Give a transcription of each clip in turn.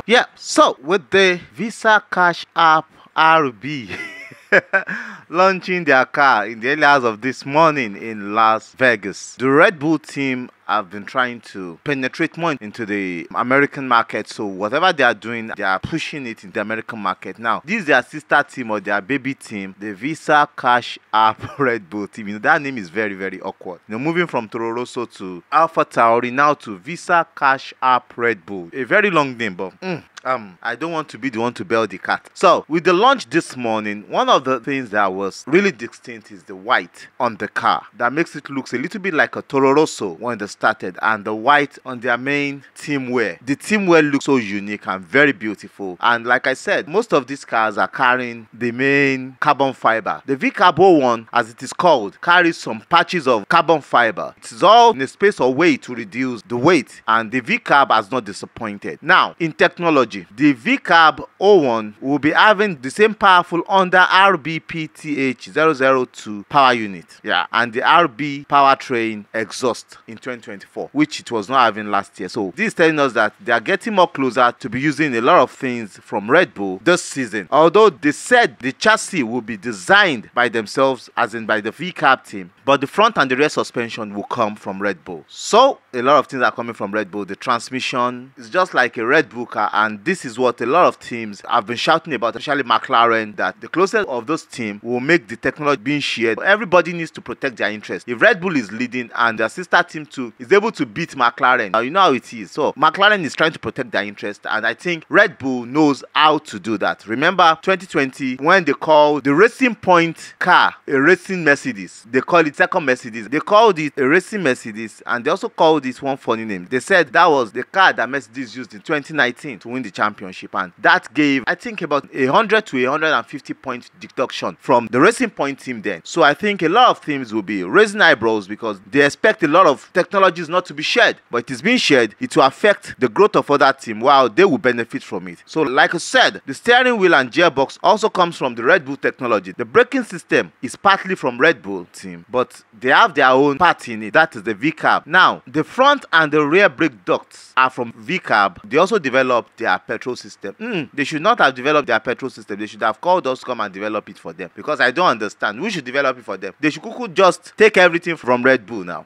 Yeah, so with the Visa Cash App RB launching their car in the early hours of this morning in Las Vegas, the Red Bull team have been trying to penetrate more into the American market. So whatever they are doing, they are pushing it in the American market. Now, this is their sister team or their baby team, the Visa Cash App Red Bull team. That name is very, very awkward. Moving from Toro Rosso to Alpha Tauri, now to Visa Cash App Red Bull. A very long name, but I don't want to be the one to bail the cat. So, with the launch this morning, one of the things that was really distinct is the white on the car. That makes it look a little bit like a Toro Rosso when they started, and the white on their main team wear. The team wear looks so unique and very beautiful. And like I said, most of these cars are carrying the main carbon fiber. The VCARB 01, as it is called, carries some patches of carbon fiber. It is all in a space or way to reduce the weight, and the VCARB has not disappointed. Now, in technology, the VCARB 01 will be having the same powerful Honda RBPTH002 power unit, and the RB powertrain exhaust in 2024, which it was not having last year. So this is telling us that they are getting more closer to be using a lot of things from Red Bull this season. Although they said the chassis will be designed by themselves, as in by the VCARB team, but the front and the rear suspension will come from Red Bull. So a lot of things are coming from Red Bull. The transmission is just like a Red Bull car, and this is what a lot of teams have been shouting about, especially McLaren, that the closer of those teams will make the technology being shared. Everybody needs to protect their interest. If Red Bull is leading and their sister team too is able to beat McLaren, you know how it is. So McLaren is trying to protect their interest, and I think Red Bull knows how to do that. Remember 2020 when they called the Racing Point car a racing Mercedes? They call it second Mercedes. They called it a racing Mercedes, and they also called it one funny name. They said that was the car that Mercedes used in 2019 to win the championship, and that gave, I think, about 100 to 150 point deduction from the Racing Point team then. So I think a lot of teams will be raising eyebrows because they expect a lot of technologies not to be shared, but it is being shared. It will affect the growth of other team while they will benefit from it. So like I said, the steering wheel and gearbox also comes from the Red Bull technology. The braking system is partly from Red Bull team, but they have their own part in it. That is the VCARB. Now, the front and the rear brake ducts are from VCARB. They also developed their petrol system. They should not have developed their petrol system. They should have called us to come and develop it for them, because I don't understand. We should develop it for them. They should just take everything from Red Bull now.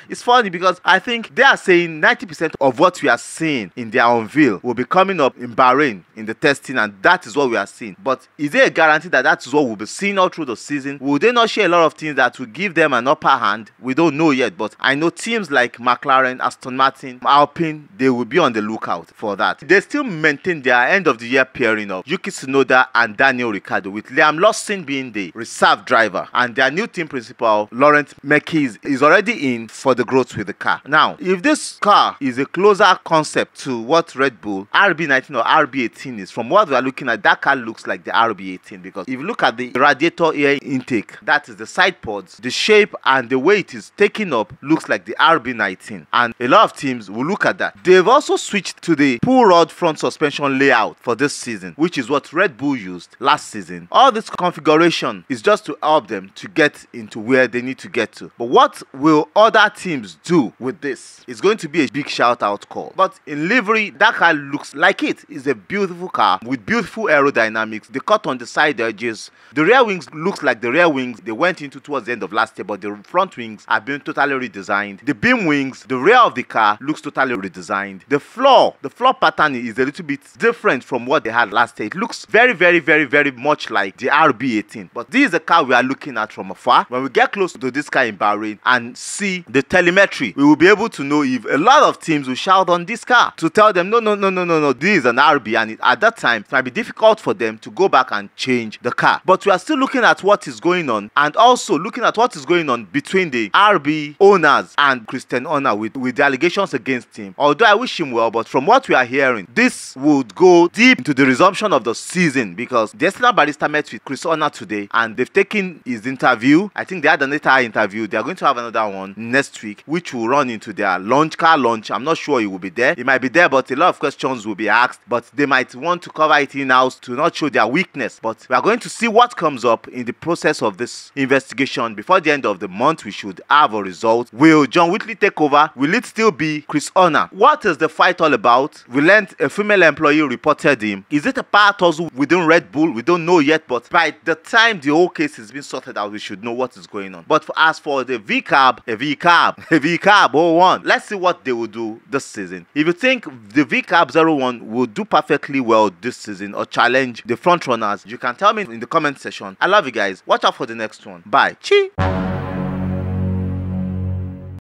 It's funny because I think they are saying 90% of what we are seeing in their unveil will be coming up in Bahrain in the testing, and that is what we are seeing. But is there a guarantee that that is what we'll be seeing all through the season? Will they not share a lot of things that will give them an upper hand? We don't know yet, but I know teams like McLaren, Aston Martin, Alpine, they will be on the lookout for that. They still maintain their end of the year pairing of Yuki Tsunoda and Daniel Ricciardo, with Liam Lawson being the reserve driver, and their new team principal Laurent Mekies is already in for the growth with the car. Now, if this car is a closer concept to what Red Bull RB19 or RB18 is, from what we are looking at, that car looks like the RB18, because if you look at the radiator air intake, that is the side pods, the shape and the way it is taken up looks like the RB19, and a lot of teams will look at that. They've also switched to the pull rod front suspension layout for this season, which is what Red Bull used last season. All this configuration is just to help them to get into where they need to get to. But what will other teams do with this? It's going to be a big shout out call. But in livery, that car looks like it is a beautiful car with beautiful aerodynamics. The cut on the side edges, the rear wings looks like the rear wings they went into towards the end of last year, but the front wings have been totally redesigned. The beam wings, the rear of the car looks totally redesigned. The floor pattern is a little bit different from what they had last year. It looks very, very, very, very much like the RB18. But this is a car we are looking at from afar. When we get close to this car in Bahrain and see the telemetry, we will be able to know if a lot of teams will shout on this car to tell them, no, this is an RB, and at that time it might be difficult for them to go back and change the car. But we are still looking at what is going on, and also looking at what is going on between the RB owners and Christian Horner with the allegations against him. Although I wish him well, but from what we are hearing, this would go deep into the resumption of the season, because the Esteban Barista met with Chris Horner today and they've taken his interview. I think they had another interview. They are going to have another one next week, which will run into their car launch. I'm not sure he will be there. He might be there, but a lot of questions will be asked, but they might want to cover it in-house to not show their weakness. But we are going to see what comes up in the process of this investigation. Before the end of the month, we should have a result. Will John Whitley take over? Will it still be Chris Horner? What is the fight all about? We learned a few female employee reported him. Is it a part also within Red Bull? We don't know yet, but by the time the whole case is being sorted out, we should know what is going on. But as for the VCARB, a VCARB 01, let's see what they will do this season. If you think the VCARB 01 will do perfectly well this season or challenge the front runners, you can tell me in the comment section. I love you guys. Watch out for the next one. Bye. Chi.